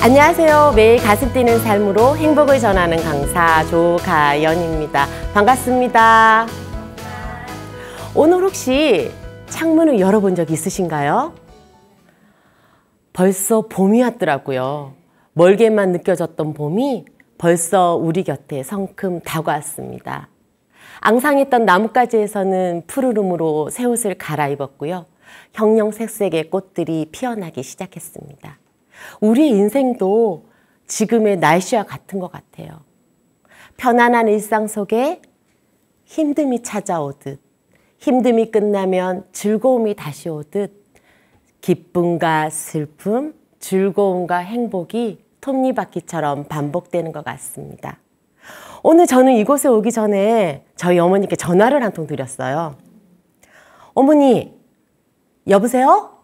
안녕하세요. 매일 가슴 뛰는 삶으로 행복을 전하는 강사 조가연입니다. 반갑습니다. 오늘 혹시 창문을 열어본 적 있으신가요? 벌써 봄이 왔더라고요. 멀게만 느껴졌던 봄이 벌써 우리 곁에 성큼 다가왔습니다. 앙상했던 나뭇가지에서는 푸르름으로 새 옷을 갈아입었고요. 형형색색의 꽃들이 피어나기 시작했습니다. 우리의 인생도 지금의 날씨와 같은 것 같아요. 편안한 일상 속에 힘듦이 찾아오듯, 힘듦이 끝나면 즐거움이 다시 오듯, 기쁨과 슬픔, 즐거움과 행복이 톱니바퀴처럼 반복되는 것 같습니다. 오늘 저는 이곳에 오기 전에 저희 어머니께 전화를 한 통 드렸어요. 어머니, 여보세요?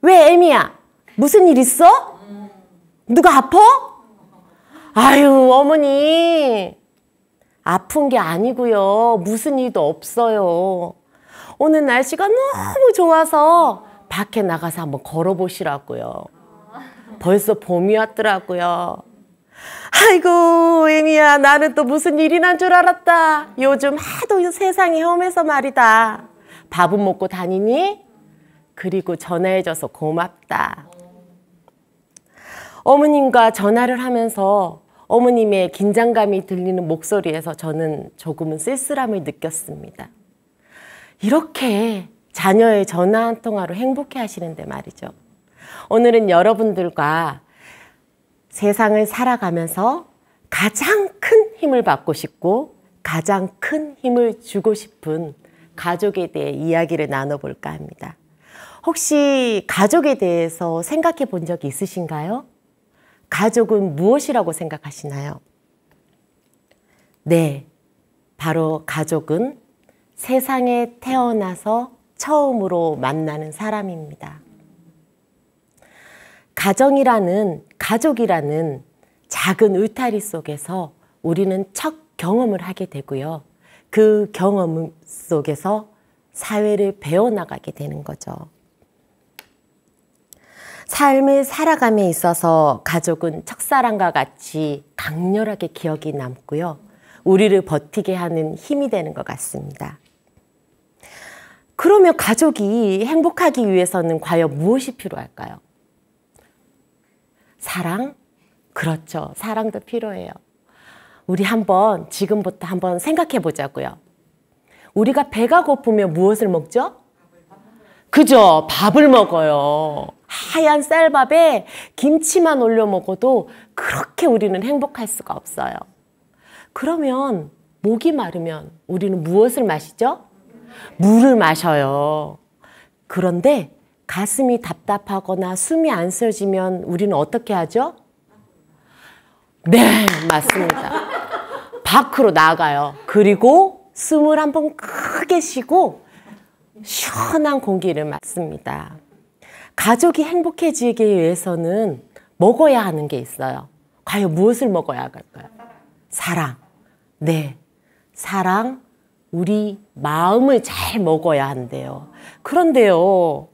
왜 애미야? 무슨 일 있어? 누가 아파? 아유, 어머니. 아픈 게 아니고요. 무슨 일도 없어요. 오늘 날씨가 너무 좋아서 밖에 나가서 한번 걸어보시라고요. 벌써 봄이 왔더라고요. 아이고, 애미야, 나는 또 무슨 일이 난 줄 알았다. 요즘 하도 세상이 험해서 말이다. 밥은 먹고 다니니? 그리고 전화해줘서 고맙다. 어머님과 전화를 하면서 어머님의 긴장감이 들리는 목소리에서 저는 조금은 쓸쓸함을 느꼈습니다. 이렇게 자녀의 전화 한 통화로 행복해 하시는데 말이죠. 오늘은 여러분들과 세상을 살아가면서 가장 큰 힘을 받고 싶고 가장 큰 힘을 주고 싶은 가족에 대해 이야기를 나눠볼까 합니다. 혹시 가족에 대해서 생각해 본 적이 있으신가요? 가족은 무엇이라고 생각하시나요? 네, 바로 가족은 세상에 태어나서 처음으로 만나는 사람입니다. 가족이라는 작은 울타리 속에서 우리는 첫 경험을 하게 되고요. 그 경험 속에서 사회를 배워나가게 되는 거죠. 삶을 살아감에 있어서 가족은 첫사랑과 같이 강렬하게 기억이 남고요. 우리를 버티게 하는 힘이 되는 것 같습니다. 그러면 가족이 행복하기 위해서는 과연 무엇이 필요할까요? 사랑? 그렇죠. 사랑도 필요해요. 우리 지금부터 한번 생각해 보자고요. 우리가 배가 고프면 무엇을 먹죠? 그죠? 밥을 먹어요. 하얀 쌀밥에 김치만 올려 먹어도 그렇게 우리는 행복할 수가 없어요. 그러면 목이 마르면 우리는 무엇을 마시죠? 물을 마셔요. 그런데 가슴이 답답하거나 숨이 안 쉬어지면 우리는 어떻게 하죠? 네, 맞습니다. 밖으로 나가요. 그리고 숨을 한번 크게 쉬고 시원한 공기를 맞습니다. 가족이 행복해지기 위해서는 먹어야 하는 게 있어요. 과연 무엇을 먹어야 할까요? 사랑. 네, 사랑, 우리 마음을 잘 먹어야 한대요. 그런데요,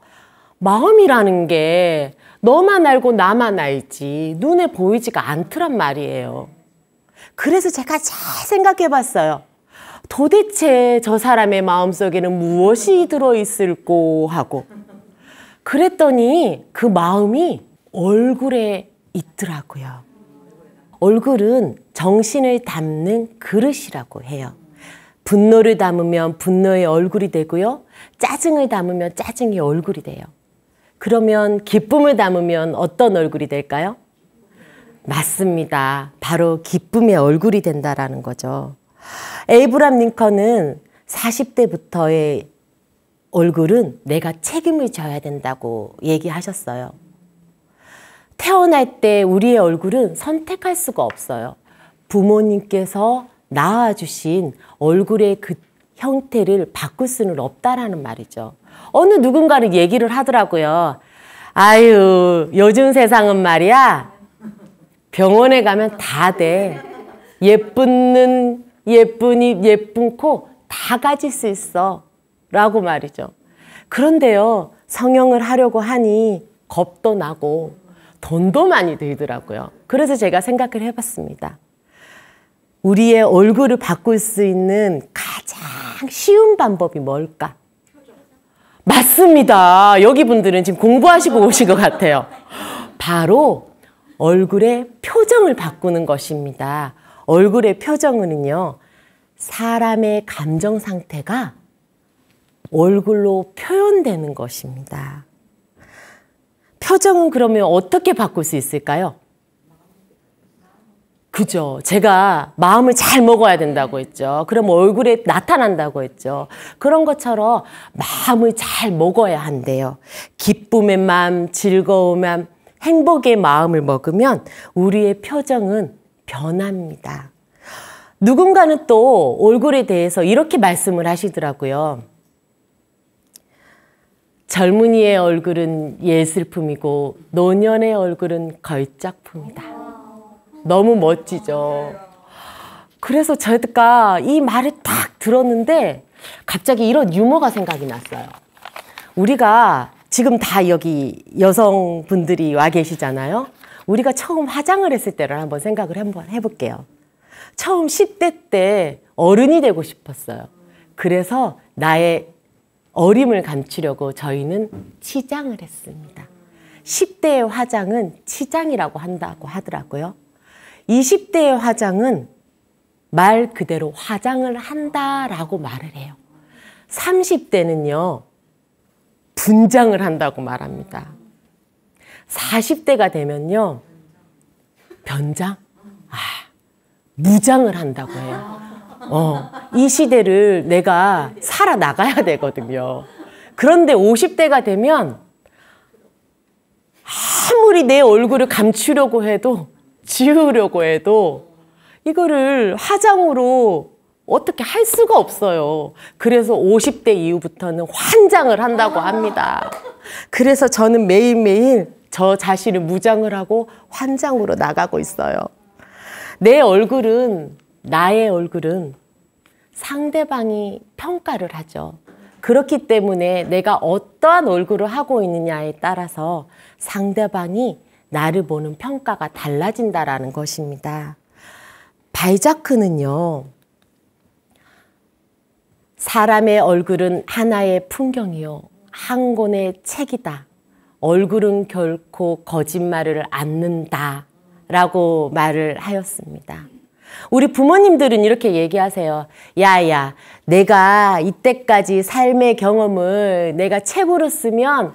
마음이라는 게 너만 알고 나만 알지 눈에 보이지가 않더란 말이에요. 그래서 제가 잘 생각해 봤어요. 도대체 저 사람의 마음속에는 무엇이 들어있을꼬 하고 그랬더니 그 마음이 얼굴에 있더라고요. 얼굴은 정신을 담는 그릇이라고 해요. 분노를 담으면 분노의 얼굴이 되고요. 짜증을 담으면 짜증의 얼굴이 돼요. 그러면 기쁨을 담으면 어떤 얼굴이 될까요? 맞습니다. 바로 기쁨의 얼굴이 된다라는 거죠. 에이브람 링컨은 40대부터의 얼굴은 내가 책임을 져야 된다고 얘기하셨어요. 태어날 때 우리의 얼굴은 선택할 수가 없어요. 부모님께서 낳아주신 얼굴의 그 형태를 바꿀 수는 없다라는 말이죠. 어느 누군가는 얘기를 하더라고요. 아유, 요즘 세상은 말이야. 병원에 가면 다 돼. 예쁜 눈, 예쁜 입, 예쁜 코 다 가질 수 있어. 라고 말이죠. 그런데요, 성형을 하려고 하니 겁도 나고 돈도 많이 들더라고요. 그래서 제가 생각을 해봤습니다. 우리의 얼굴을 바꿀 수 있는 가장 쉬운 방법이 뭘까? 맞습니다. 여기 분들은 지금 공부하시고 오신 것 같아요. 바로 얼굴의 표정을 바꾸는 것입니다. 얼굴의 표정은요, 사람의 감정 상태가 얼굴로 표현되는 것입니다. 표정은 그러면 어떻게 바꿀 수 있을까요? 그죠. 제가 마음을 잘 먹어야 된다고 했죠. 그럼 얼굴에 나타난다고 했죠. 그런 것처럼 마음을 잘 먹어야 한대요. 기쁨의 마음, 즐거움의 마음, 행복의 마음을 먹으면 우리의 표정은 변합니다. 누군가는 또 얼굴에 대해서 이렇게 말씀을 하시더라고요. 젊은이의 얼굴은 예술품이고 노년의 얼굴은 걸작품이다. 너무 멋지죠. 그래서 제가 이 말을 딱 들었는데 갑자기 이런 유머가 생각이 났어요. 우리가 지금 다 여기 여성분들이 와 계시잖아요. 우리가 처음 화장을 했을 때를 한번 생각을 한번 해볼게요. 처음 10대 때 어른이 되고 싶었어요. 그래서 나의 어림을 감추려고 저희는 치장을 했습니다. 10대의 화장은 치장이라고 한다고 하더라고요. 20대의 화장은 말 그대로 화장을 한다라고 말을 해요. 30대는요, 분장을 한다고 말합니다. 40대가 되면요, 변장? 무장을 한다고 해요. 이 시대를 내가 살아나가야 되거든요. 그런데 50대가 되면 아무리 내 얼굴을 감추려고 해도 지우려고 해도 이거를 화장으로 어떻게 할 수가 없어요. 그래서 50대 이후부터는 환장을 한다고 합니다. 그래서 저는 매일매일 저 자신을 무장을 하고 환장으로 나가고 있어요. 내 얼굴은, 나의 얼굴은 상대방이 평가를 하죠. 그렇기 때문에 내가 어떠한 얼굴을 하고 있느냐에 따라서 상대방이 나를 보는 평가가 달라진다라는 것입니다. 발자크는요, 사람의 얼굴은 하나의 풍경이요, 한 권의 책이다. 얼굴은 결코 거짓말을 않는다. 라고 말을 하였습니다. 우리 부모님들은 이렇게 얘기하세요. 야야, 내가 이때까지 삶의 경험을 내가 책으로 쓰면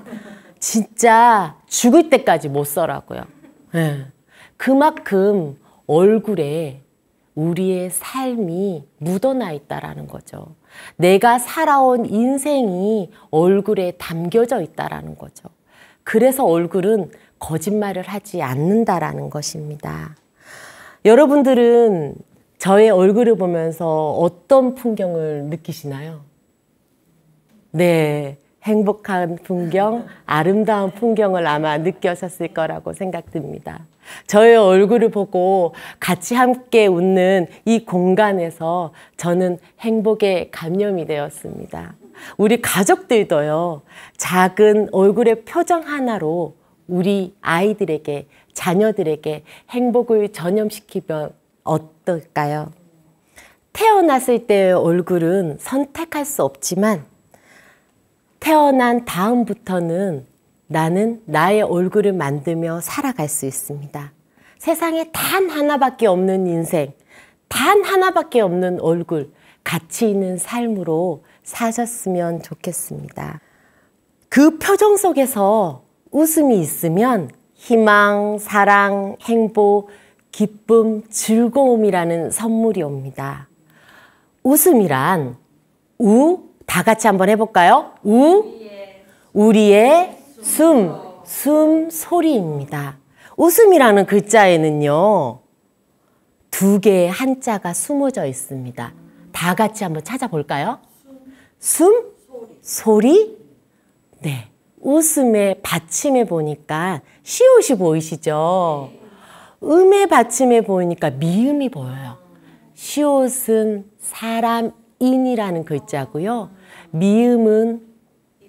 진짜 죽을 때까지 못 써라고요. 네. 그만큼 얼굴에 우리의 삶이 묻어나 있다라는 거죠. 내가 살아온 인생이 얼굴에 담겨져 있다라는 거죠. 그래서 얼굴은 거짓말을 하지 않는다라는 것입니다. 여러분들은 저의 얼굴을 보면서 어떤 풍경을 느끼시나요? 네, 행복한 풍경, 아름다운 풍경을 아마 느끼셨을 거라고 생각됩니다. 저의 얼굴을 보고 같이 함께 웃는 이 공간에서 저는 행복에 감염이 되었습니다. 우리 가족들도요, 작은 얼굴의 표정 하나로 우리 아이들에게, 자녀들에게 행복을 전염시키면 어떨까요? 태어났을 때의 얼굴은 선택할 수 없지만 태어난 다음부터는 나는 나의 얼굴을 만들며 살아갈 수 있습니다. 세상에 단 하나밖에 없는 인생, 단 하나밖에 없는 얼굴, 가치 있는 삶으로 사셨으면 좋겠습니다. 그 표정 속에서 웃음이 있으면 희망, 사랑, 행복, 기쁨, 즐거움이라는 선물이 옵니다. 웃음이란 다 같이 한번 해볼까요? 우리의 숨소리입니다. 웃음이라는 글자에는요, 두 개의 한자가 숨어져 있습니다. 다 같이 한번 찾아볼까요? 소리? 네. 웃음의 받침에 보니까 시옷이 보이시죠? 음의 받침에 보이니까 미음이 보여요. 시옷은 사람인이라는 글자고요. 미음은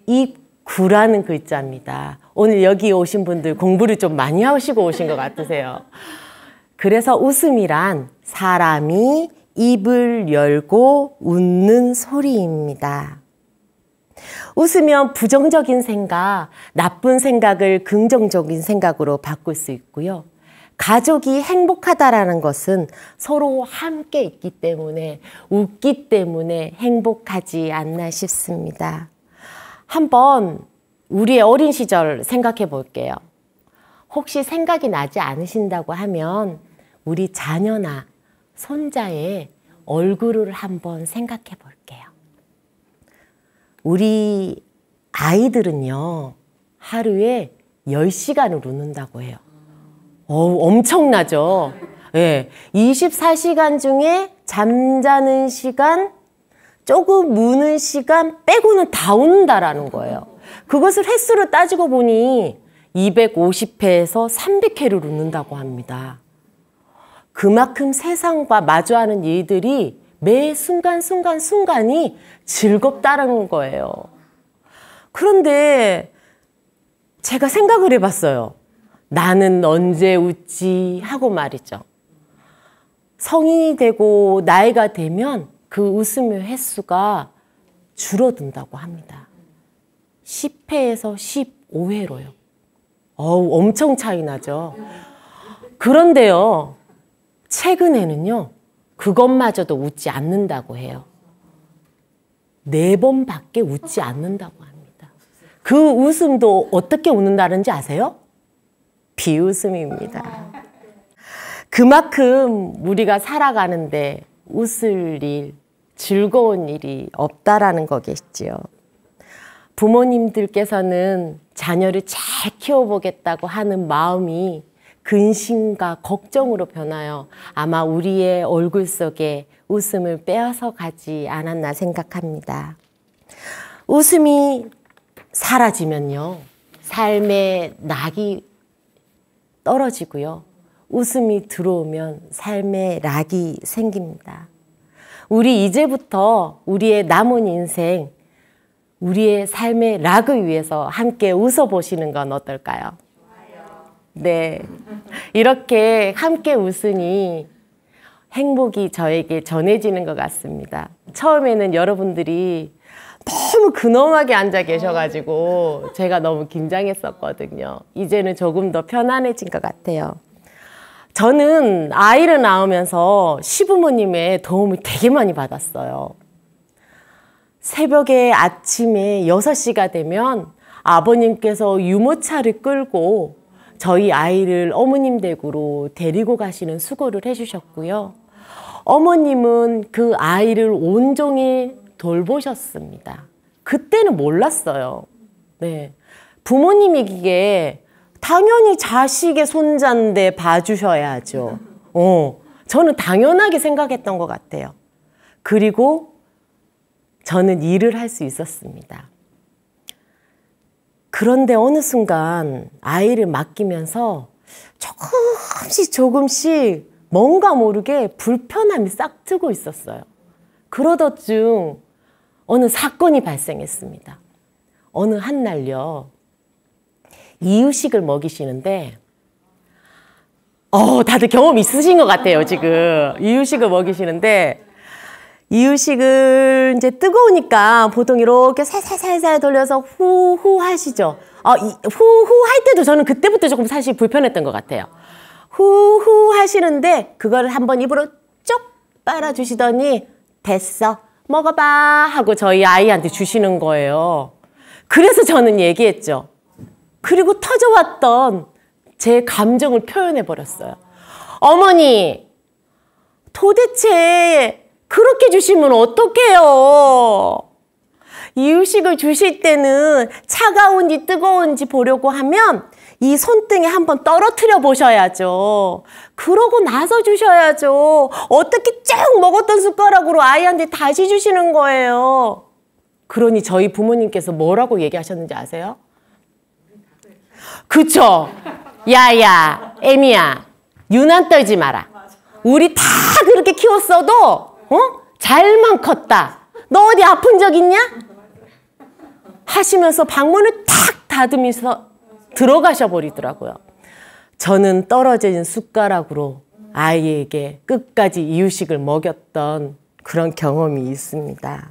입, 구라는 글자입니다. 오늘 여기 오신 분들 공부를 좀 많이 하시고 오신 것 같으세요. 그래서 웃음이란 사람이 입을 열고 웃는 소리입니다. 웃으면 부정적인 생각, 나쁜 생각을 긍정적인 생각으로 바꿀 수 있고요. 가족이 행복하다라는 것은 서로 함께 있기 때문에, 웃기 때문에 행복하지 않나 싶습니다. 한번 우리의 어린 시절 생각해 볼게요. 혹시 생각이 나지 않으신다고 하면 우리 자녀나 손자의 얼굴을 한번 생각해 볼게요. 우리 아이들은요, 하루에 10시간을 웃는다고 해요. 엄청나죠? 예. 24시간 중에 잠자는 시간, 조금 무는 시간 빼고는 다 웃는다라는 거예요. 그것을 횟수로 따지고 보니 250회에서 300회를 웃는다고 합니다. 그만큼 세상과 마주하는 일들이 매 순간이 즐겁다는 거예요. 그런데 제가 생각을 해봤어요. 나는 언제 웃지 하고 말이죠. 성인이 되고 나이가 되면 그 웃음의 횟수가 줄어든다고 합니다. 10회에서 15회로요. 엄청 차이 나죠. 그런데요, 최근에는요, 그것마저도 웃지 않는다고 해요. 4번밖에 웃지 않는다고 합니다. 그 웃음도 어떻게 웃는다는지 아세요? 비웃음입니다. 그만큼 우리가 살아가는데 웃을 일, 즐거운 일이 없다라는 거겠지요. 부모님들께서는 자녀를 잘 키워보겠다고 하는 마음이 근심과 걱정으로 변하여 아마 우리의 얼굴 속에 웃음을 빼앗아 가지 않았나 생각합니다. 웃음이 사라지면요, 삶의 낙이 떨어지고요, 웃음이 들어오면 삶의 락이 생깁니다. 우리 이제부터 우리의 남은 인생, 우리의 삶의 락을 위해서 함께 웃어보시는 건 어떨까요? 네, 이렇게 함께 웃으니 행복이 저에게 전해지는 것 같습니다. 처음에는 여러분들이 너무 근엄하게 앉아 계셔가지고 제가 너무 긴장했었거든요. 이제는 조금 더 편안해진 것 같아요. 저는 아이를 낳으면서 시부모님의 도움을 되게 많이 받았어요. 새벽에 아침에 6시가 되면 아버님께서 유모차를 끌고 저희 아이를 어머님 댁으로 데리고 가시는 수고를 해주셨고요. 어머님은 그 아이를 온종일 돌보셨습니다. 그때는 몰랐어요. 네. 부모님이기에 당연히 자식의 손자인데 봐주셔야죠. 저는 당연하게 생각했던 것 같아요. 그리고 저는 일을 할 수 있었습니다. 그런데 어느 순간 아이를 맡기면서 조금씩 뭔가 모르게 불편함이 싹 트고 있었어요. 그러던 중 어느 사건이 발생했습니다. 어느 한 날요, 이유식을 먹이시는데, 다들 경험 있으신 것 같아요, 지금. 이유식을 먹이시는데, 이유식을 이제 뜨거우니까 보통 이렇게 살살살살 돌려서 후후 하시죠. 후후 할 때도 저는 그때부터 조금 사실 불편했던 것 같아요. 후후 하시는데 그걸 한번 입으로 쪽 빨아주시더니 됐어, 먹어봐 하고 저희 아이한테 주시는 거예요. 그래서 저는 얘기했죠. 그리고 터져왔던 제 감정을 표현해버렸어요. 어머니, 도대체 그렇게 주시면 어떡해요? 이유식을 주실 때는 차가운지 뜨거운지 보려고 하면 이 손등에 한번 떨어뜨려 보셔야죠. 그러고 나서 주셔야죠. 어떻게 쭉 먹었던 숟가락으로 아이한테 다시 주시는 거예요. 그러니 저희 부모님께서 뭐라고 얘기하셨는지 아세요? 그쵸? 야야, 애미야, 유난 떨지 마라. 우리 다 그렇게 키웠어도 잘만 컸다. 너 어디 아픈 적 있냐? 하시면서 방문을 탁 닫으면서 들어가셔 버리더라고요. 저는 떨어진 숟가락으로 아이에게 끝까지 이유식을 먹였던 그런 경험이 있습니다.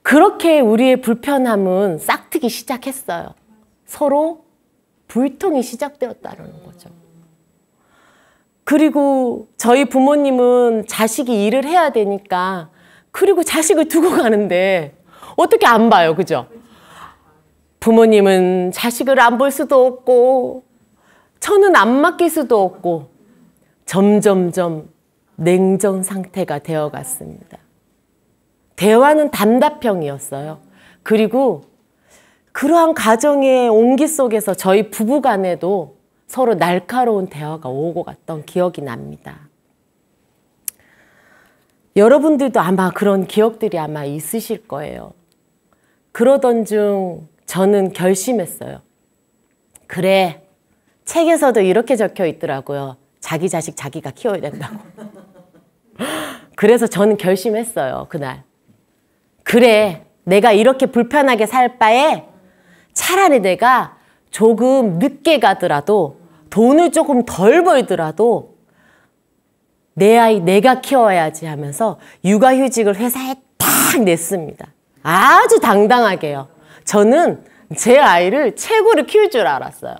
그렇게 우리의 불편함은 싹트기 시작했어요. 서로 불통이 시작되었다는 거죠. 그리고 저희 부모님은 자식이 일을 해야 되니까 그리고 자식을 두고 가는데 어떻게 안 봐요, 그죠? 부모님은 자식을 안 볼 수도 없고 저는 안 맡길 수도 없고 점점점 냉전 상태가 되어갔습니다. 대화는 단답형이었어요. 그리고 그러한 가정의 온기 속에서 저희 부부 간에도 서로 날카로운 대화가 오고 갔던 기억이 납니다. 여러분들도 아마 그런 기억들이 아마 있으실 거예요. 그러던 중 저는 결심했어요. 그래, 책에서도 이렇게 적혀 있더라고요. 자기 자식 자기가 키워야 된다고. 그래서 저는 결심했어요, 그날. 그래, 내가 이렇게 불편하게 살 바에 차라리 내가 조금 늦게 가더라도 돈을 조금 덜 벌더라도 내 아이 내가 키워야지 하면서 육아휴직을 회사에 딱 냈습니다. 아주 당당하게요. 저는 제 아이를 최고로 키울 줄 알았어요.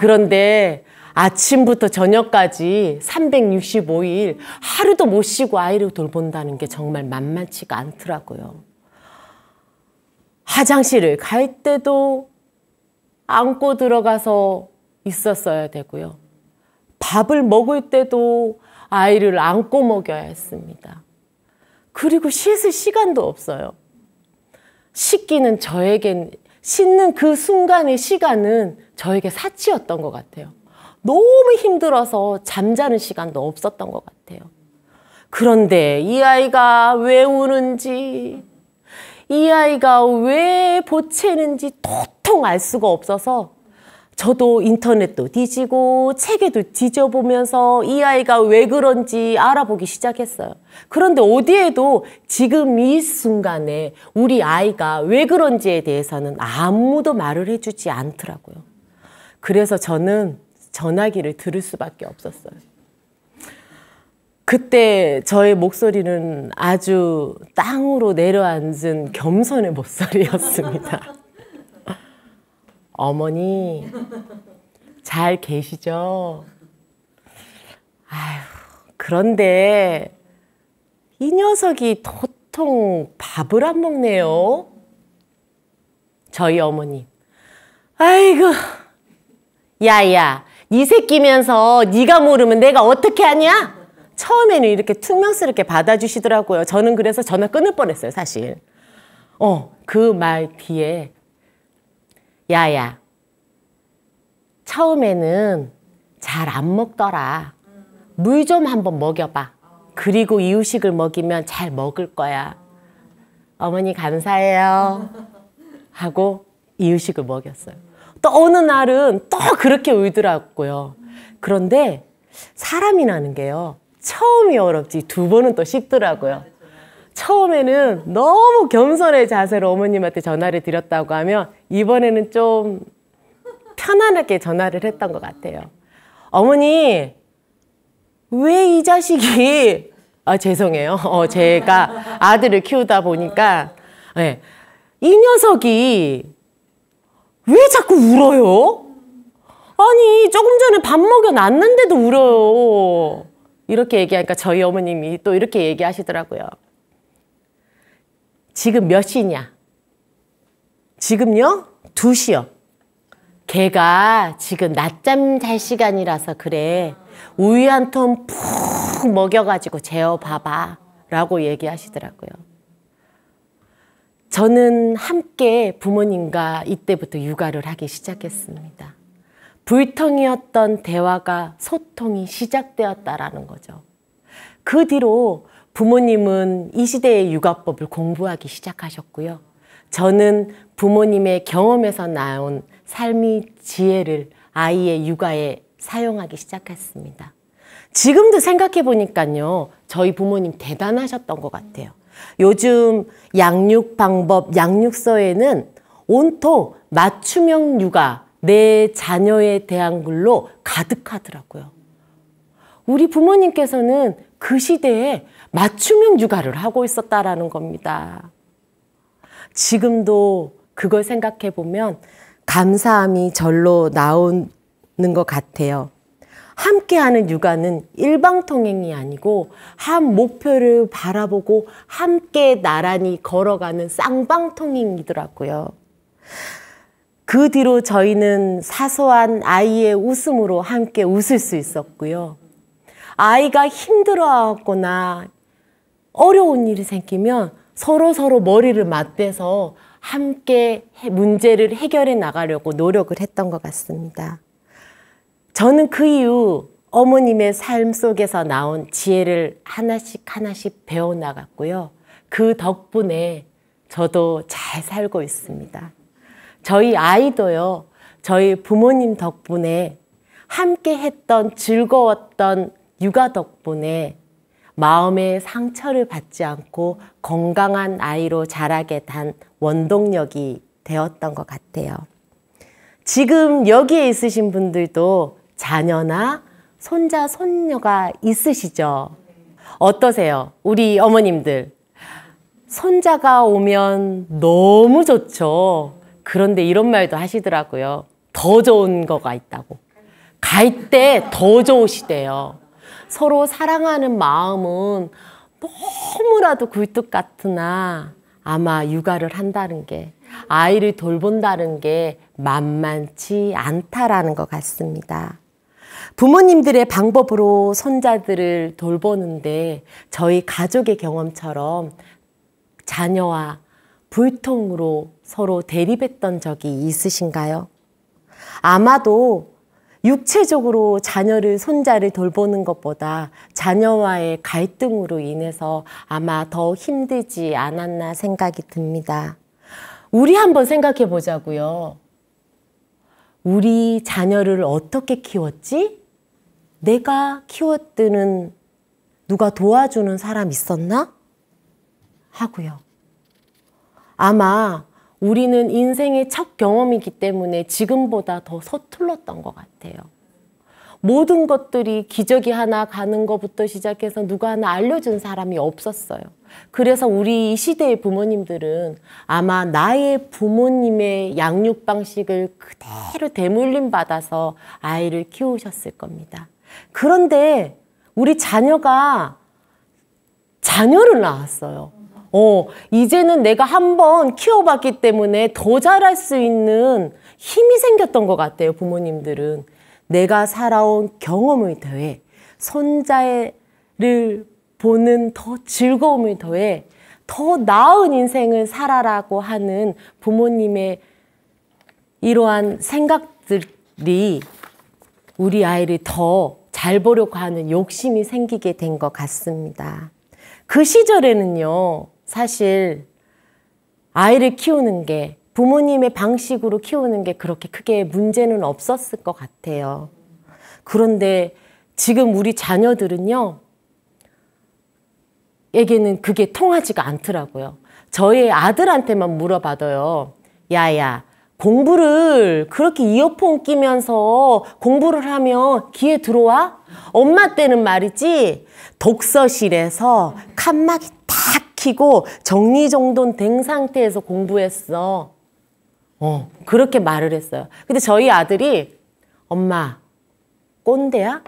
그런데 아침부터 저녁까지 365일 하루도 못 쉬고 아이를 돌본다는 게 정말 만만치가 않더라고요. 화장실을 갈 때도 안고 들어가서 있었어야 되고요. 밥을 먹을 때도 아이를 안고 먹여야 했습니다. 그리고 씻을 시간도 없어요. 씻기는 저에겐, 씻는 그 순간의 시간은 저에게 사치였던 것 같아요. 너무 힘들어서 잠자는 시간도 없었던 것 같아요. 그런데 이 아이가 왜 우는지, 이 아이가 왜 보채는지 도통 알 수가 없어서 저도 인터넷도 뒤지고 책에도 뒤져보면서 이 아이가 왜 그런지 알아보기 시작했어요. 그런데 어디에도 지금 이 순간에 우리 아이가 왜 그런지에 대해서는 아무도 말을 해주지 않더라고요. 그래서 저는 전화기를 들을 수밖에 없었어요. 그때 저의 목소리는 아주 땅으로 내려앉은 겸손의 목소리였습니다. 어머니, 잘 계시죠? 그런데 이 녀석이 도통 밥을 안 먹네요. 저희 어머니, 아이고, 야야, 네 새끼면서 네가 모르면 내가 어떻게 하냐? 처음에는 이렇게 퉁명스럽게 받아주시더라고요. 저는 그래서 전화 끊을 뻔했어요, 사실. 그 말 뒤에 야야, 처음에는 잘 안 먹더라. 물 좀 한번 먹여봐. 그리고 이유식을 먹이면 잘 먹을 거야. 어머니 감사해요. 하고 이유식을 먹였어요. 또 어느 날은 또 그렇게 울더라고요. 그런데 사람이라는 게요, 처음이 어렵지 두 번은 또 쉽더라고요. 처음에는 너무 겸손의 자세로 어머님한테 전화를 드렸다고 하면 이번에는 좀 편안하게 전화를 했던 것 같아요. 어머니, 왜 이 자식이, 죄송해요. 제가 아들을 키우다 보니까, 네, 이 녀석이 왜 자꾸 울어요? 아니, 조금 전에 밥 먹여놨는데도 울어요. 이렇게 얘기하니까 저희 어머님이 또 이렇게 얘기하시더라고요. 지금 몇 시냐? 지금요? 2시요. 걔가 지금 낮잠 잘 시간이라서 그래. 우유 한 통 푹 먹여가지고 재워봐봐. 라고 얘기하시더라고요. 저는 함께 부모님과 이때부터 육아를 하기 시작했습니다. 불통이었던 대화가 소통이 시작되었다라는 거죠. 그 뒤로 부모님은 이 시대의 육아법을 공부하기 시작하셨고요. 저는 부모님의 경험에서 나온 삶의 지혜를 아이의 육아에 사용하기 시작했습니다. 지금도 생각해 보니까요, 저희 부모님 대단하셨던 것 같아요. 요즘 양육 방법, 양육서에는 온통 맞춤형 육아, 내 자녀에 대한 글로 가득하더라고요. 우리 부모님께서는 그 시대에 맞춤형 육아를 하고 있었다라는 겁니다. 지금도 그걸 생각해 보면 감사함이 절로 나오는 것 같아요. 함께하는 육아는 일방통행이 아니고 한 목표를 바라보고 함께 나란히 걸어가는 쌍방통행이더라고요. 그 뒤로 저희는 사소한 아이의 웃음으로 함께 웃을 수 있었고요. 아이가 힘들어하거나 어려운 일이 생기면 서로 머리를 맞대서 함께 문제를 해결해 나가려고 노력을 했던 것 같습니다. 저는 그 이후 어머님의 삶 속에서 나온 지혜를 하나씩 배워나갔고요. 그 덕분에 저도 잘 살고 있습니다. 저희 아이도요, 저희 부모님 덕분에 함께 했던 즐거웠던 육아 덕분에 마음의 상처를 받지 않고 건강한 아이로 자라게 된 원동력이 되었던 것 같아요. 지금 여기에 있으신 분들도 자녀나 손자, 손녀가 있으시죠? 어떠세요? 우리 어머님들. 손자가 오면 너무 좋죠. 그런데 이런 말도 하시더라고요. 더 좋은 거가 있다고. 갈 때 더 좋으시대요. 서로 사랑하는 마음은 너무나도 굴뚝 같으나 아마 육아를 한다는 게, 아이를 돌본다는 게 만만치 않다라는 것 같습니다. 부모님들의 방법으로 손자들을 돌보는데 저희 가족의 경험처럼 자녀와 불통으로 서로 대립했던 적이 있으신가요? 아마도 육체적으로 자녀를, 손자를 돌보는 것보다 자녀와의 갈등으로 인해서 아마 더 힘들지 않았나 생각이 듭니다. 우리 한번 생각해 보자고요. 우리 자녀를 어떻게 키웠지? 내가 키웠더니 누가 도와주는 사람 있었나? 하고요. 아마 우리는 인생의 첫 경험이기 때문에 지금보다 더 서툴렀던 것 같아요. 모든 것들이 기저귀 하나 가는 것부터 시작해서 누가 하나 알려준 사람이 없었어요. 그래서 우리 이 시대의 부모님들은 아마 나의 부모님의 양육 방식을 그대로 대물림 받아서 아이를 키우셨을 겁니다. 그런데 우리 자녀가 자녀를 낳았어요. 이제는 내가 한번 키워봤기 때문에 더 잘할 수 있는 힘이 생겼던 것 같아요, 부모님들은. 내가 살아온 경험을 더해 손자를 보는 더 즐거움을 더해 더 나은 인생을 살아라고 하는 부모님의 이러한 생각들이 우리 아이를 더 잘 보려고 하는 욕심이 생기게 된 것 같습니다. 그 시절에는요, 사실 아이를 키우는 게, 부모님의 방식으로 키우는 게 그렇게 크게 문제는 없었을 것 같아요. 그런데 지금 우리 자녀들은요, 에게는 그게 통하지가 않더라고요. 저희 아들한테만 물어봐도요. 야야, 공부를 그렇게 이어폰 끼면서 공부를 하면 귀에 들어와? 엄마 때는 말이지, 독서실에서 칸막이 탁 키고 정리정돈 된 상태에서 공부했어. 그렇게 말을 했어요. 근데 저희 아들이 엄마 꼰대야?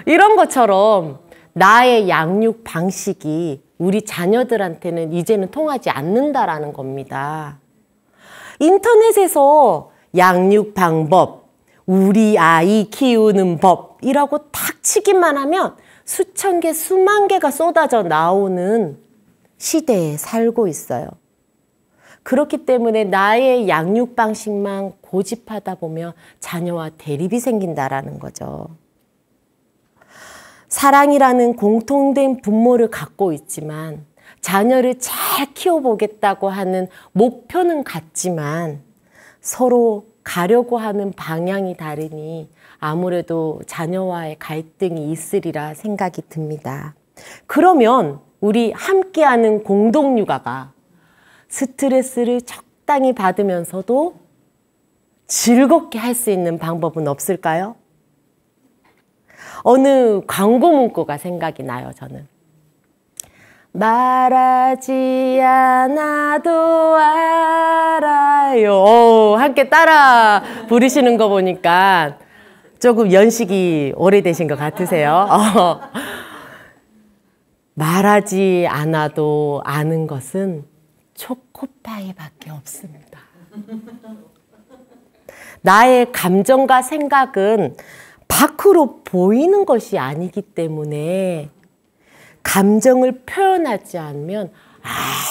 이런 것처럼 나의 양육 방식이 우리 자녀들한테는 이제는 통하지 않는다라는 겁니다. 인터넷에서 양육 방법, 우리 아이 키우는 법이라고 탁 치기만 하면 수천 개, 수만 개가 쏟아져 나오는 시대에 살고 있어요. 그렇기 때문에 나의 양육 방식만 고집하다 보면 자녀와 대립이 생긴다라는 거죠. 사랑이라는 공통된 분모를 갖고 있지만 자녀를 잘 키워보겠다고 하는 목표는 같지만 서로 가려고 하는 방향이 다르니 아무래도 자녀와의 갈등이 있으리라 생각이 듭니다. 그러면 우리 함께하는 공동육아가 스트레스를 적당히 받으면서도 즐겁게 할 수 있는 방법은 없을까요? 어느 광고 문구가 생각이 나요, 저는. 말하지 않아도 알아요. 함께 따라 부르시는 거 보니까 조금 연식이 오래되신 것 같으세요. 말하지 않아도 아는 것은 초코파이밖에 없습니다. 나의 감정과 생각은 밖으로 보이는 것이 아니기 때문에 감정을 표현하지 않으면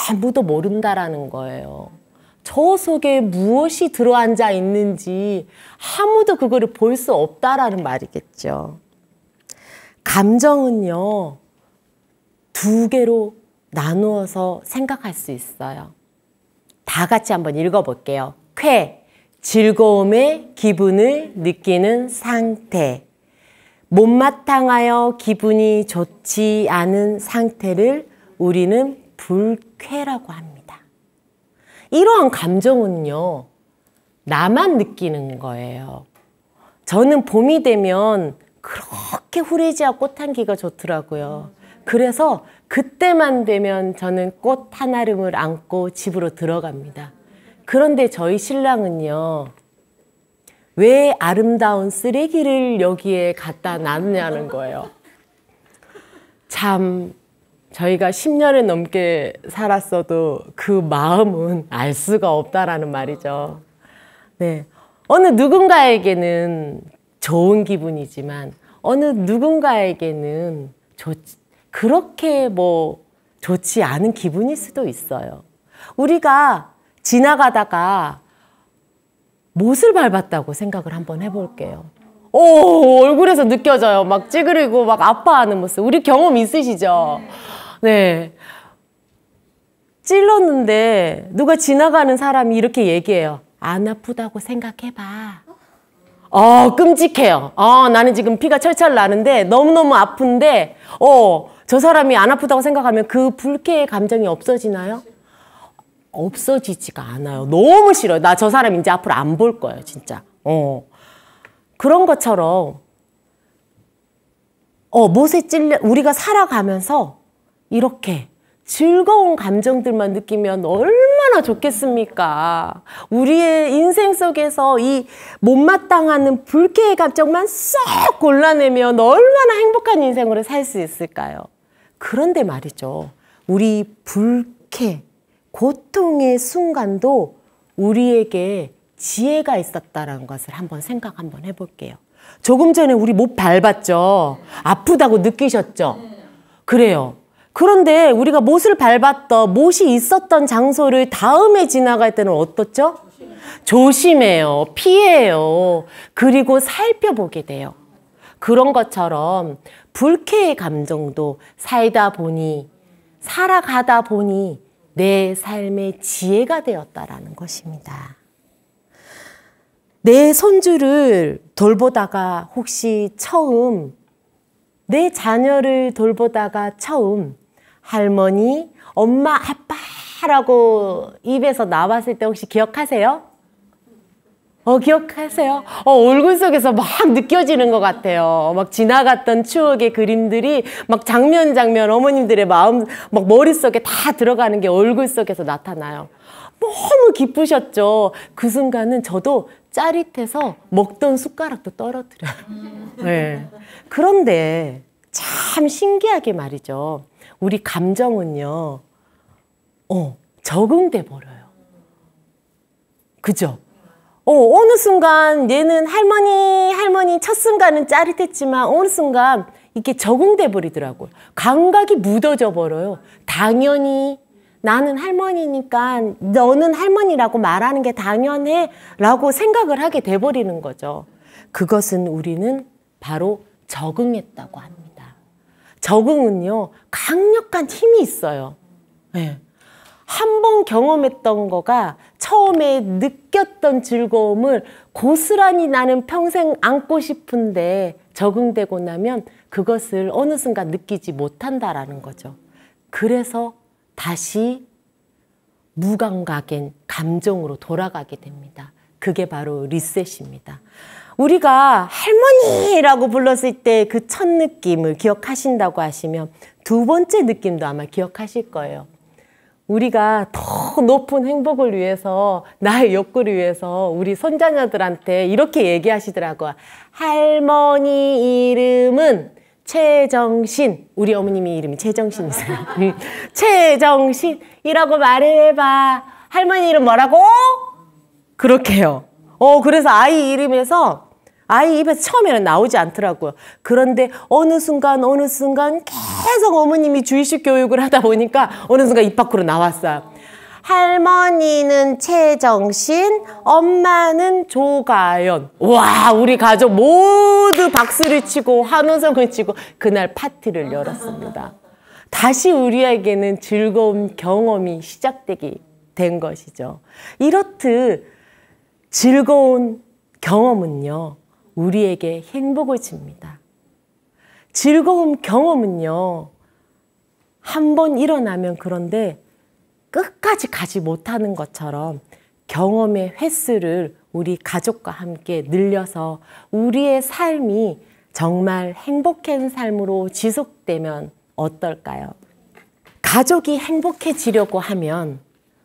아무도 모른다라는 거예요. 저 속에 무엇이 들어앉아 있는지 아무도 그거를 볼 수 없다라는 말이겠죠. 감정은요, 두 개로 나누어서 생각할 수 있어요. 다 같이 한번 읽어볼게요. 쾌, 즐거움의 기분을 느끼는 상태. 못마땅하여 기분이 좋지 않은 상태를 우리는 불쾌라고 합니다. 이러한 감정은요, 나만 느끼는 거예요. 저는 봄이 되면 그렇게 후레지아 꽃향기가 좋더라고요. 그래서 그때만 되면 저는 꽃 한 알음을 안고 집으로 들어갑니다. 그런데 저희 신랑은요, 왜 아름다운 쓰레기를 여기에 갖다 놨냐는 거예요. 참 저희가 10년을 넘게 살았어도 그 마음은 알 수가 없다라는 말이죠. 네, 어느 누군가에게는 좋은 기분이지만 어느 누군가에게는 그렇게 좋지 않은 기분일 수도 있어요. 우리가 지나가다가 못을 밟았다고 생각을 한번 해볼게요. 얼굴에서 느껴져요. 막 찌그리고 막 아파하는 모습. 우리 경험 있으시죠? 네. 찔렀는데 누가 지나가는 사람이 이렇게 얘기해요. 안 아프다고 생각해봐. 끔찍해요. 나는 지금 피가 철철 나는데 너무너무 아픈데 저 사람이 안 아프다고 생각하면 그 불쾌의 감정이 없어지나요? 없어지지가 않아요. 너무 싫어요. 나 저 사람 이제 앞으로 안 볼 거예요, 진짜. 그런 것처럼 못에 찔려 우리가 살아가면서 이렇게 즐거운 감정들만 느끼면 얼마나 좋겠습니까? 우리의 인생 속에서 이 못마땅하는 불쾌의 감정만 쏙 골라내면 얼마나 행복한 인생으로 살 수 있을까요? 그런데 말이죠. 우리 불쾌, 고통의 순간도 우리에게 지혜가 있었다는 것을 한번 생각 한번 해볼게요. 조금 전에 우리 못 밟았죠? 아프다고 느끼셨죠? 그래요. 그런데 우리가 못을 밟았던, 못이 있었던 장소를 다음에 지나갈 때는 어떻죠? 조심해요. 피해요. 그리고 살펴보게 돼요. 그런 것처럼 불쾌의 감정도 살아가다 보니 내 삶의 지혜가 되었다라는 것입니다. 내 손주를 돌보다가 혹시 처음, 내 자녀를 돌보다가 처음 할머니, 엄마, 아빠라고 입에서 나왔을 때 혹시 기억하세요? 기억하세요? 얼굴 속에서 막 느껴지는 것 같아요. 막 지나갔던 추억의 그림들이 막 장면 어머님들의 마음, 막 머릿속에 다 들어가는 게 얼굴 속에서 나타나요. 너무 기쁘셨죠? 그 순간은 저도 짜릿해서 먹던 숟가락도 떨어뜨려요. 네. 그런데 참 신기하게 말이죠. 우리 감정은요, 적응돼 버려요. 그죠? 어느 순간 얘는 할머니 첫 순간은 짜릿했지만 어느 순간 이게 적응돼 버리더라고요. 감각이 묻어져 버려요. 당연히 나는 할머니니까 너는 할머니라고 말하는 게 당연해 라고 생각을 하게 돼버리는 거죠. 그것은 우리는 바로 적응했다고 합니다. 적응은요, 강력한 힘이 있어요. 네. 한 번 경험했던 거가 처음에 느꼈던 즐거움을 고스란히 나는 평생 안고 싶은데 적응되고 나면 그것을 어느 순간 느끼지 못한다라는 거죠. 그래서 다시 무감각인 감정으로 돌아가게 됩니다. 그게 바로 리셋입니다. 우리가 할머니라고 불렀을 때 그 첫 느낌을 기억하신다고 하시면 두 번째 느낌도 아마 기억하실 거예요. 우리가 더 높은 행복을 위해서, 나의 욕구를 위해서 우리 손자녀들한테 이렇게 얘기하시더라고요. 할머니 이름은 최정신. 우리 어머님이 이름이 최정신이세요. 최정신이라고 말을 해봐. 할머니 이름 뭐라고? 그렇게 해요. 그래서 아이 이름에서 아이 입에서 처음에는 나오지 않더라고요. 그런데 어느 순간 계속 어머님이 주의식 교육을 하다 보니까 어느 순간 입 밖으로 나왔어요. 할머니는 최정신, 엄마는 조가연. 와, 우리 가족 모두 박수를 치고 환호성을 치고 그날 파티를 열었습니다. 다시 우리에게는 즐거운 경험이 시작되게 된 것이죠. 이렇듯 즐거운 경험은요, 우리에게 행복을 줍니다. 즐거운 경험은요, 한 번 일어나면 그런데 끝까지 가지 못하는 것처럼 경험의 횟수를 우리 가족과 함께 늘려서 우리의 삶이 정말 행복한 삶으로 지속되면 어떨까요? 가족이 행복해지려고 하면,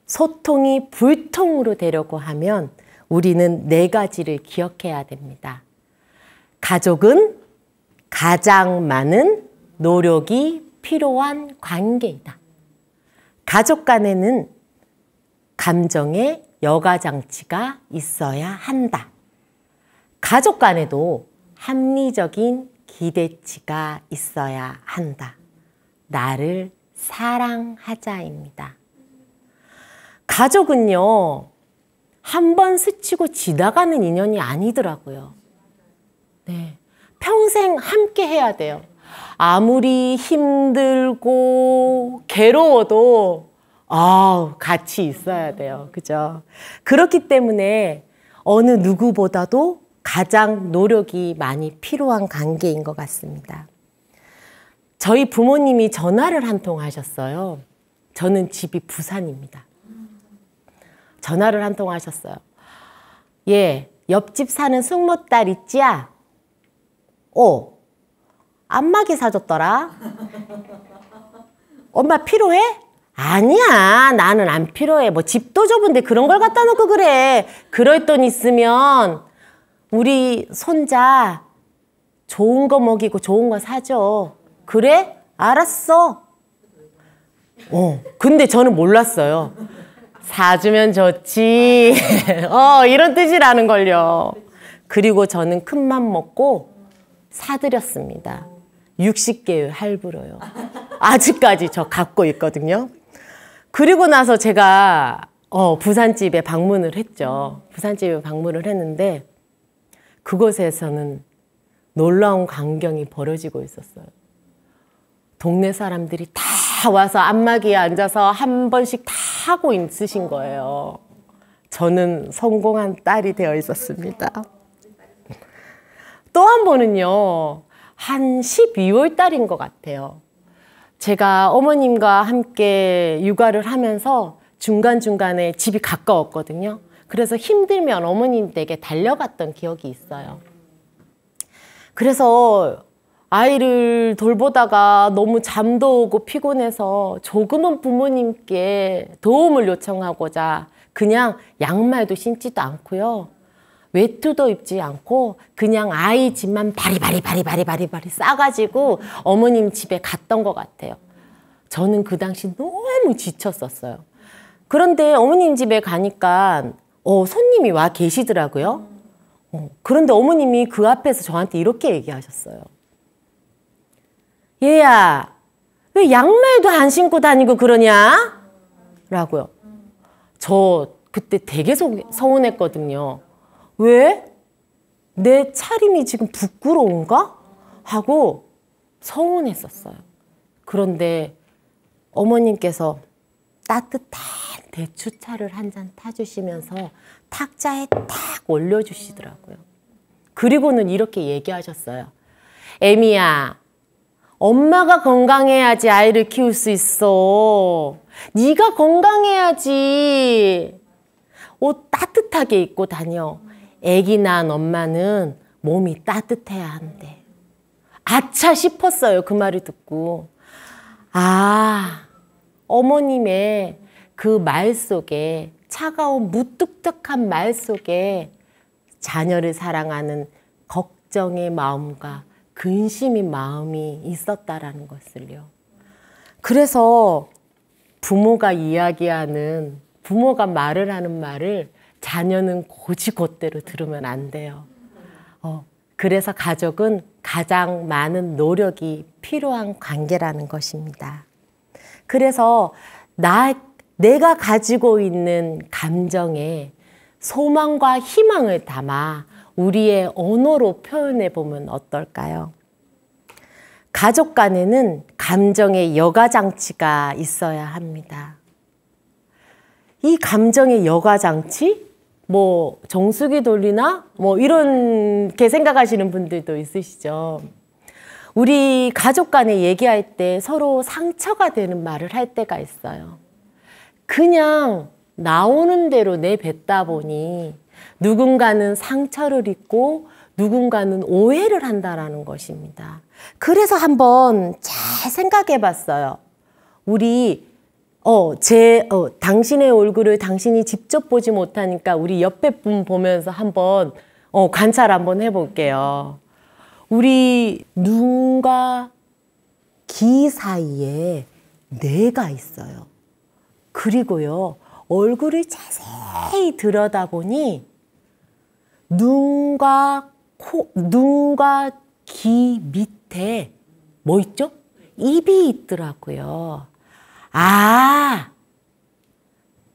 소통이 불통으로 되려고 하면 우리는 4가지를 기억해야 됩니다. 가족은 가장 많은 노력이 필요한 관계이다. 가족 간에는 감정의 여과장치가 있어야 한다. 가족 간에도 합리적인 기대치가 있어야 한다. 나를 사랑하자입니다. 가족은요, 한 번 스치고 지나가는 인연이 아니더라고요. 네, 평생 함께 해야 돼요. 아무리 힘들고 괴로워도 같이 있어야 돼요. 그죠? 그렇기 때문에 어느 누구보다도 가장 노력이 많이 필요한 관계인 것 같습니다. 저희 부모님이 전화를 한 통 하셨어요. 저는 집이 부산입니다. 전화를 한 통 하셨어요. 예, 옆집 사는 숙모딸 있지야? 안마기 사줬더라. 엄마 필요해? 아니야, 나는 안 필요해. 뭐 집도 좁은데 그런 걸 갖다 놓고 그래. 그럴 돈 있으면 우리 손자 좋은 거 먹이고 좋은 거 사줘. 그래? 알았어. 근데 저는 몰랐어요. 사주면 좋지. 이런 뜻이라는 걸요. 그리고 저는 큰맘 먹고 사드렸습니다. 60개의 할부로요. 아직까지 저 갖고 있거든요. 그리고 나서 제가 부산집에 방문을 했죠. 부산집에 방문을 했는데 그곳에서는 놀라운 광경이 벌어지고 있었어요. 동네 사람들이 다 와서 안마기에 앉아서 한 번씩 다 하고 있으신 거예요. 저는 성공한 딸이 되어 있었습니다. 또 한 번은요, 한 12월 달인 것 같아요. 제가 어머님과 함께 육아를 하면서 중간중간에 집이 가까웠거든요. 그래서 힘들면 어머님 댁에 달려갔던 기억이 있어요. 그래서 아이를 돌보다가 너무 잠도 오고 피곤해서 조금은 부모님께 도움을 요청하고자 그냥 양말도 신지도 않고요. 외투도 입지 않고 그냥 아이 집만 바리바리 싸가지고 어머님 집에 갔던 것 같아요. 저는 그 당시 너무 지쳤었어요. 그런데 어머님 집에 가니까 손님이 와 계시더라고요. 그런데 어머님이 그 앞에서 저한테 이렇게 얘기하셨어요. 얘야, 왜 양말도 안 신고 다니고 그러냐? 라고요. 저 그때 되게 서운했거든요. 왜? 내 차림이 지금 부끄러운가? 하고 서운했었어요. 그런데 어머님께서 따뜻한 대추차를 한 잔 타주시면서 탁자에 탁 올려주시더라고요. 그리고는 이렇게 얘기하셨어요. 애미야, 엄마가 건강해야지 아이를 키울 수 있어. 네가 건강해야지. 옷 따뜻하게 입고 다녀. 아기 낳은 엄마는 몸이 따뜻해야 한대. 아차 싶었어요. 그 말을 듣고. 아, 어머님의 그 말 속에, 차가운 무뚝뚝한 말 속에 자녀를 사랑하는 걱정의 마음과 근심의 마음이 있었다라는 것을요. 그래서 부모가 이야기하는, 부모가 말을 하는 말을 자녀는 곧이곧대로 들으면 안 돼요. 그래서 가족은 가장 많은 노력이 필요한 관계라는 것입니다. 그래서 내가 가지고 있는 감정에 소망과 희망을 담아 우리의 언어로 표현해 보면 어떨까요? 가족 간에는 감정의 여가장치가 있어야 합니다. 이 감정의 여가장치? 뭐 정수기 돌리나? 뭐 이렇게 생각하시는 분들도 있으시죠. 우리 가족 간에 얘기할 때 서로 상처가 되는 말을 할 때가 있어요. 그냥 나오는 대로 내뱉다 보니 누군가는 상처를 입고 누군가는 오해를 한다라는 것입니다. 그래서 한번 잘 생각해 봤어요. 우리 당신의 얼굴을 당신이 직접 보지 못하니까 우리 옆에 분 보면서 한번 관찰 한번 해볼게요. 우리 눈과 귀 사이에 뇌가 있어요. 그리고요, 얼굴을 자세히 들여다보니 눈과 귀 밑에 뭐 있죠? 입이 있더라고요. 아,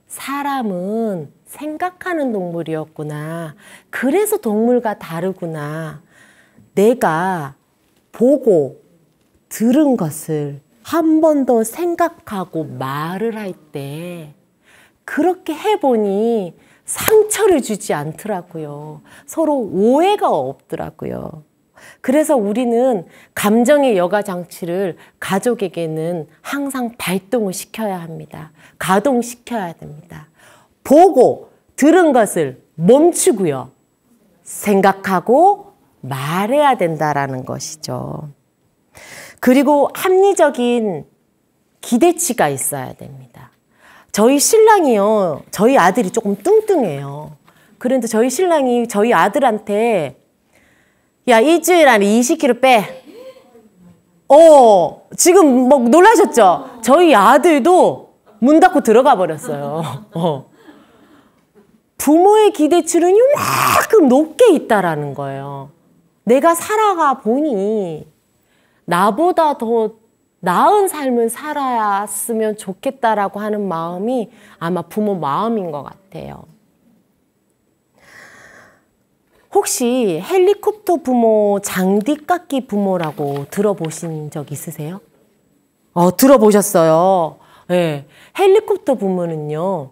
사람은 생각하는 동물이었구나. 그래서 동물과 다르구나. 내가 보고 들은 것을 한 번 더 생각하고 말을 할 때 그렇게 해보니 상처를 주지 않더라고요. 서로 오해가 없더라고요. 그래서 우리는 감정의 여가장치를 가족에게는 항상 발동을 시켜야 합니다. 가동시켜야 됩니다. 보고 들은 것을 멈추고요. 생각하고 말해야 된다라는 것이죠. 그리고 합리적인 기대치가 있어야 됩니다. 저희 신랑이요, 저희 아들이 조금 뚱뚱해요. 그런데 저희 신랑이 저희 아들한테 야, 일주일 안에 20kg 빼. 지금 뭐 놀라셨죠? 저희 아들도 문 닫고 들어가 버렸어요. 부모의 기대치는 이만큼 높게 있다라는 거예요. 내가 살아가 보니 나보다 더 나은 삶을 살았으면 좋겠다라고 하는 마음이 아마 부모 마음인 것 같아요. 혹시 헬리콥터 부모, 장디깎기 부모라고 들어보신 적 있으세요? 들어보셨어요. 네. 헬리콥터 부모는요,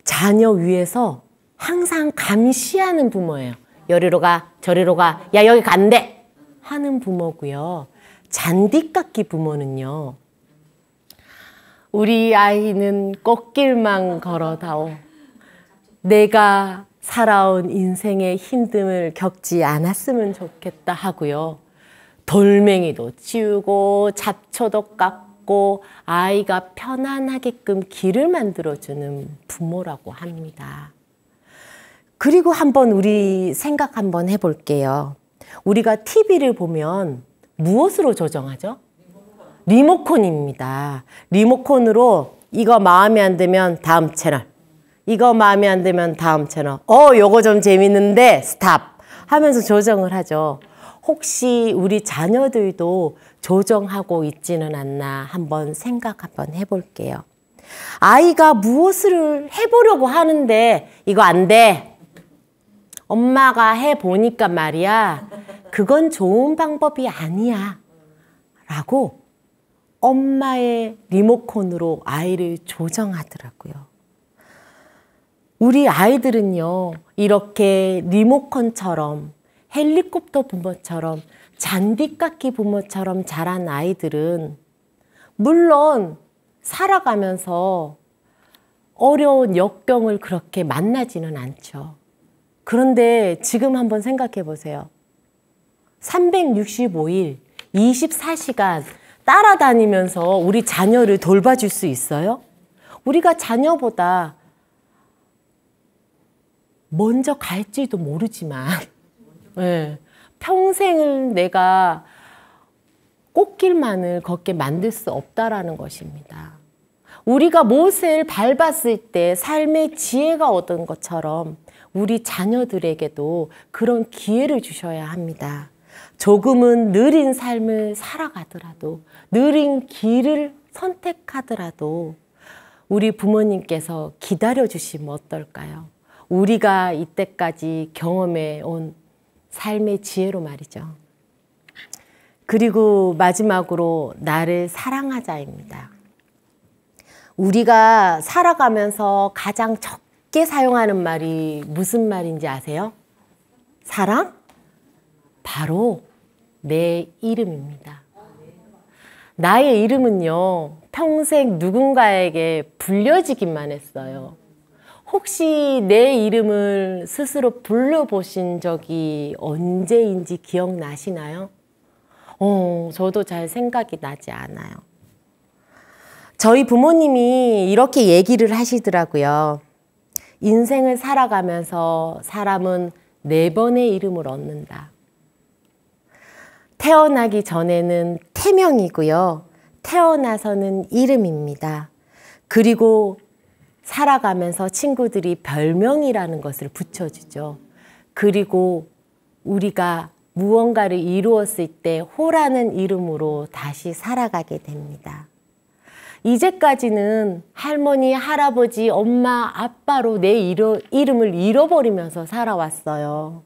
자녀 위에서 항상 감시하는 부모예요. 여기로 가, 저리로 가, 야, 여기 간대! 하는 부모고요. 잔디깎기 부모는요, 우리 아이는 꽃길만 걸어다오. 내가 살아온 인생의 힘듦을 겪지 않았으면 좋겠다 하고요. 돌멩이도 치우고 잡초도 깎고 아이가 편안하게끔 길을 만들어주는 부모라고 합니다. 그리고 한번 우리 생각 한번 해볼게요. 우리가 TV를 보면 무엇으로 조정하죠? 리모컨입니다. 리모컨으로 이거 마음에 안 들면 다음 채널, 이거 마음에 안 들면 다음 채널, 요거 좀 재밌는데 스탑 하면서 조정을 하죠. 혹시 우리 자녀들도 조정하고 있지는 않나 한번 생각 한번 해볼게요. 아이가 무엇을 해보려고 하는데 이거 안 돼. 엄마가 해보니까 말이야. 그건 좋은 방법이 아니야. 라고 엄마의 리모컨으로 아이를 조정하더라고요. 우리 아이들은요, 이렇게 리모컨처럼 헬리콥터 부모처럼 잔디깎이 부모처럼 자란 아이들은 물론 살아가면서 어려운 역경을 그렇게 만나지는 않죠. 그런데 지금 한번 생각해 보세요. 365일 24시간 따라다니면서 우리 자녀를 돌봐줄 수 있어요? 우리가 자녀보다 먼저 갈지도 모르지만 네, 평생을 내가 꽃길만을 걷게 만들 수 없다라는 것입니다. 우리가 못을 밟았을 때 삶의 지혜가 얻은 것처럼 우리 자녀들에게도 그런 기회를 주셔야 합니다. 조금은 느린 삶을 살아가더라도, 느린 길을 선택하더라도 우리 부모님께서 기다려주시면 어떨까요? 우리가 이때까지 경험해 온 삶의 지혜로 말이죠. 그리고 마지막으로 나를 사랑하자입니다. 우리가 살아가면서 가장 적게 사용하는 말이 무슨 말인지 아세요? 사랑? 바로 내 이름입니다. 나의 이름은요, 평생 누군가에게 불려지기만 했어요. 혹시 내 이름을 스스로 불러보신 적이 언제인지 기억나시나요? 저도 잘 생각이 나지 않아요. 저희 부모님이 이렇게 얘기를 하시더라고요. 인생을 살아가면서 사람은 4번의 이름을 얻는다. 태어나기 전에는 태명이고요. 태어나서는 이름입니다. 그리고 살아가면서 친구들이 별명이라는 것을 붙여주죠. 그리고 우리가 무언가를 이루었을 때 호라는 이름으로 다시 살아가게 됩니다. 이제까지는 할머니, 할아버지, 엄마, 아빠로 내 이름을 잃어버리면서 살아왔어요.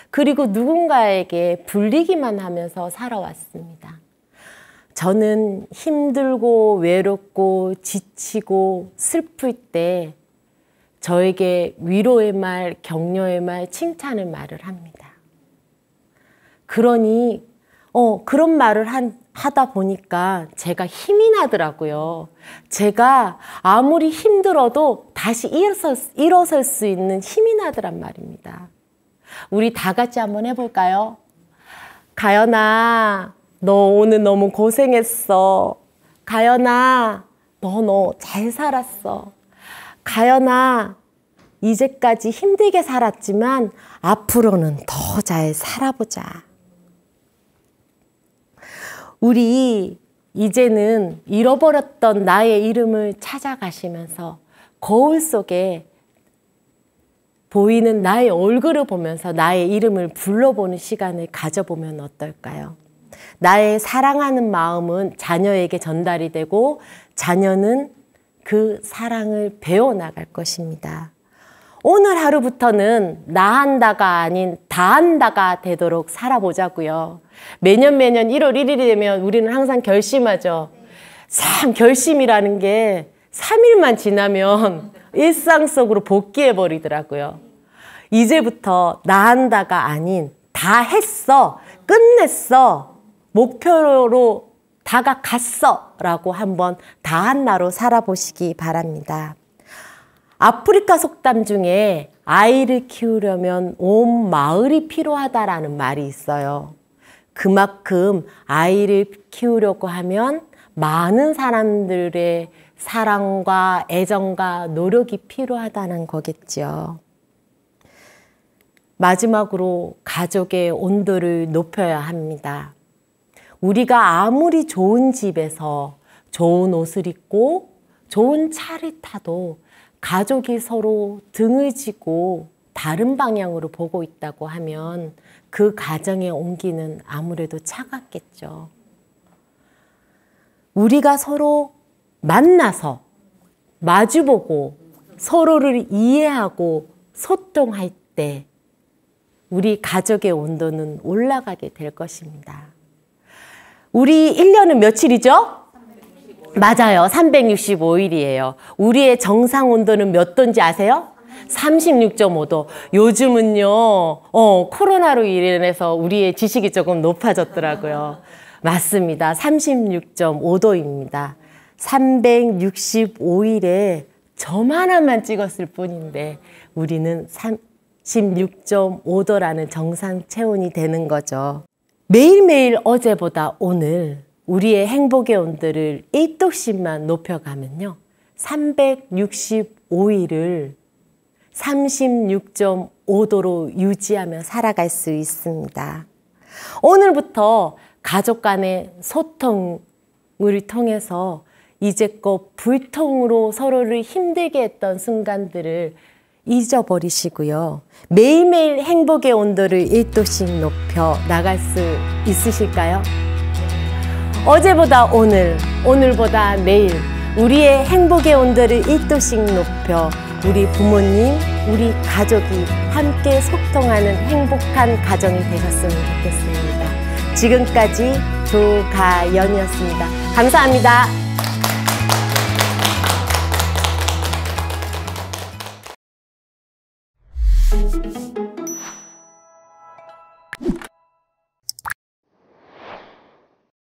그리고 누군가에게 불리기만 하면서 살아왔습니다. 저는 힘들고 외롭고 지치고 슬플 때 저에게 위로의 말, 격려의 말, 칭찬의 말을 합니다. 그러니 그런 말을 하다 보니까 제가 힘이 나더라고요. 제가 아무리 힘들어도 다시 일어설 수 있는 힘이 나더란 말입니다. 우리 다 같이 한번 해볼까요? 가연아, 너 오늘 너무 고생했어. 가연아, 너 잘 살았어. 가연아, 이제까지 힘들게 살았지만 앞으로는 더 잘 살아보자. 우리 이제는 잃어버렸던 나의 이름을 찾아가시면서 거울 속에 보이는 나의 얼굴을 보면서 나의 이름을 불러보는 시간을 가져보면 어떨까요? 나의 사랑하는 마음은 자녀에게 전달이 되고 자녀는 그 사랑을 배워나갈 것입니다. 오늘 하루부터는 나 한다가 아닌 다 한다가 되도록 살아보자고요. 매년 1월 1일이 되면 우리는 항상 결심하죠. 참 결심이라는 게 3일만 지나면 일상 속으로 복귀해버리더라고요. 이제부터 나 한다가 아닌 다 했어, 끝냈어, 목표로 다가갔어 라고 한번 다 한나로 살아보시기 바랍니다. 아프리카 속담 중에 아이를 키우려면 온 마을이 필요하다라는 말이 있어요. 그만큼 아이를 키우려고 하면 많은 사람들의 사랑과 애정과 노력이 필요하다는 거겠죠. 마지막으로 가족의 온도를 높여야 합니다. 우리가 아무리 좋은 집에서 좋은 옷을 입고 좋은 차를 타도 가족이 서로 등을 지고 다른 방향으로 보고 있다고 하면 그 가정의 온기는 아무래도 차갑겠죠. 우리가 서로 만나서 마주보고 서로를 이해하고 소통할 때 우리 가족의 온도는 올라가게 될 것입니다. 우리 1년은 며칠이죠? 맞아요. 365일이에요. 우리의 정상 온도는 몇 도인지 아세요? 36.5도. 요즘은요, 코로나로 인해서 우리의 지식이 조금 높아졌더라고요. 맞습니다. 36.5도입니다. 365일에 점 하나만 찍었을 뿐인데 우리는 36.5도라는 정상 체온이 되는 거죠. 매일매일 어제보다 오늘 우리의 행복의 온도를 1도씩만 높여가면요. 365일을 36.5도로 유지하며 살아갈 수 있습니다. 오늘부터 가족 간의 소통을 통해서 이제껏 불통으로 서로를 힘들게 했던 순간들을 잊어버리시고요. 매일매일 행복의 온도를 1도씩 높여 나갈 수 있으실까요? 어제보다 오늘, 오늘보다 내일 우리의 행복의 온도를 1도씩 높여 우리 부모님, 우리 가족이 함께 소통하는 행복한 가정이 되셨으면 좋겠습니다. 지금까지 조가연이었습니다. 감사합니다.